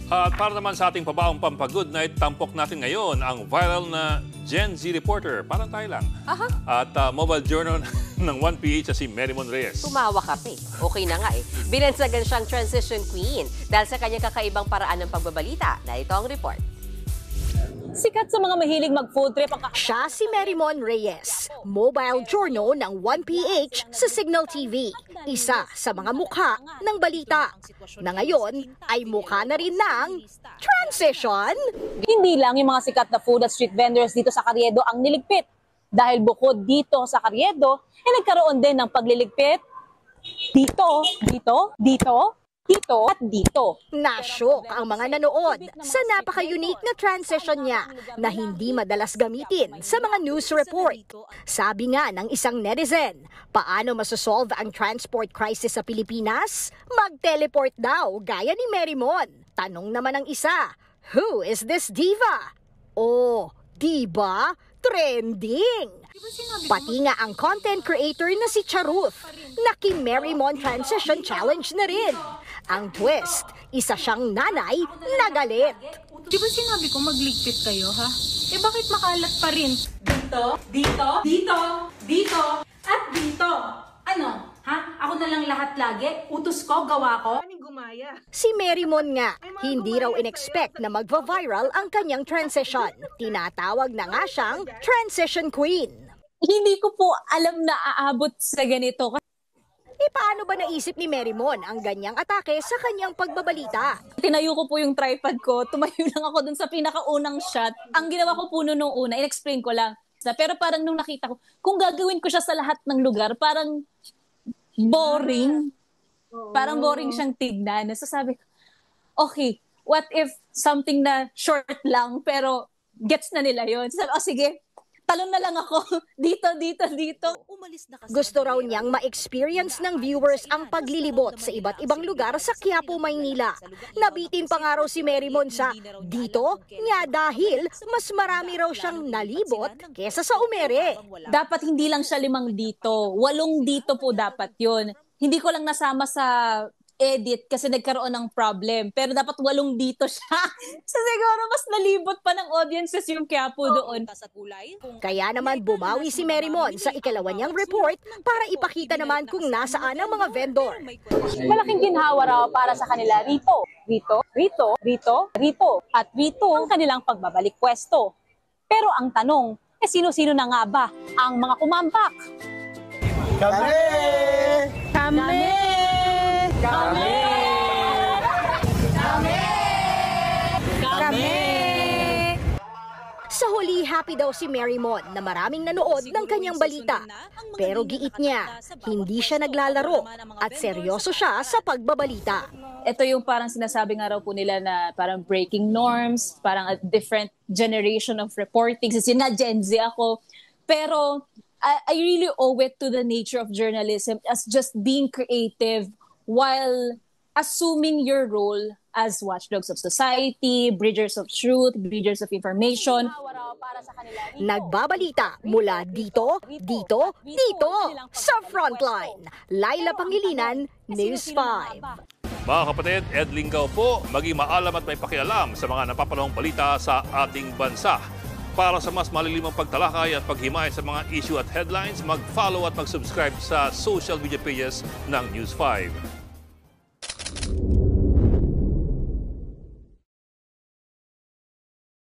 At para naman sa ating pabaong pampagood night, tampok natin ngayon ang viral na Gen Z reporter. Parang tayo lang. At mobile journal ng 1PH si Merymon Reyes. Tumawa ka pa eh. Okay na nga eh. Binansagan siyang transition queen dahil sa kanyang kakaibang paraan ng pagbabalita. Narito ang report. Sikat sa mga mahilig mag-food trip ang Siya si Merymon Reyes, mobile journal ng 1PH sa Signal TV. Isa sa mga mukha ng balita na ngayon ay mukha na rin ng transition. Hindi lang yung mga sikat na food at street vendors dito sa Carriedo ang niligpit. Dahil bukod dito sa Carriedo, nagkaroon din ng pagliligpit dito, dito at dito. Nasyok ang mga nanood sa napaka-unique na transition niya na hindi madalas gamitin sa mga news report. Sabi nga ng isang netizen, paano masosolve ang transport crisis sa Pilipinas? Mag-teleport daw gaya ni Merymon. Tanong naman ng isa, who is this diva? Oh, diba? Trending! Pati nga ang content creator na si Charuth, naki-Merymon Transition Challenge na rin. Ang twist, isa siyang nanay na galit. Di ba sinabi ko magligpit kayo, ha? Eh bakit makalat pa rin? Dito, at dito. Ano? Ha? Ako na lang lahat lagi? Utos ko, gawa ko? Si Merymon nga, hindi raw in-expect na magva-viral ang kanyang transition. Tinatawag na nga siyang transition queen. Hindi ko po alam na aabot sa ganito. Paano ba naisip ni Merymon ang ganyang atake sa kanyang pagbabalita? Tinayo ko po yung tripod ko, tumayo lang ako dun sa pinakaunang shot. Ang ginawa ko po nung una, in-explain ko lang. Pero parang nung nakita ko, kung gagawin ko siya sa lahat ng lugar, parang boring. Parang boring siyang tignan. So sabi ko, okay, what if something na short lang, pero gets na nila yun? So sabi, sige, talon na lang ako. Dito. Gusto raw niyang ma-experience ng viewers ang paglilibot sa iba't ibang lugar sa Quiapo, Maynila. Nabitin pa nga raw si Merymon sa dito nga dahil mas marami raw siyang nalibot kesa sa umere. Dapat hindi lang siya 5 dito. 8 dito po dapat yun. Hindi ko lang nasama sa edit kasi nagkaroon ng problem. Pero dapat 8 dito siya. So siguro mas nalibot pa ng audiences yung Quiapo doon. Kaya naman bumawi si Merymon sa ikalawa niyang report para ipakita naman kung nasaan ang mga vendor. Malaking ginhawa raw para sa kanila rito. At rito ang kanilang pagbabalik pwesto. Pero ang tanong, sino-sino na nga ba ang mga kumambak? Sa huli, happy daw si Merymon na maraming nanood ng kanyang balita. Pero giit niya, hindi siya naglalaro at seryoso siya sa pagbabalita. Ito yung parang sinasabi nga raw po nila na parang breaking norms, parang a different generation of reporting. Kasi na Gen Z ako. Pero I really owe it to the nature of journalism as just being creative while assuming your role as watchdogs of society, bridgers of truth, bridgers of information. Nagbabalita mula dito sa Frontline. Laila Pangilinan, News 5. Mga kapatid, Ed Lingaw po, maging maalam at may pakialam sa mga napapanahong balita sa ating bansa. Para sa mas malilimang pagtalakay at paghimay sa mga issue at headlines, mag-follow at mag-subscribe sa social media pages ng News 5.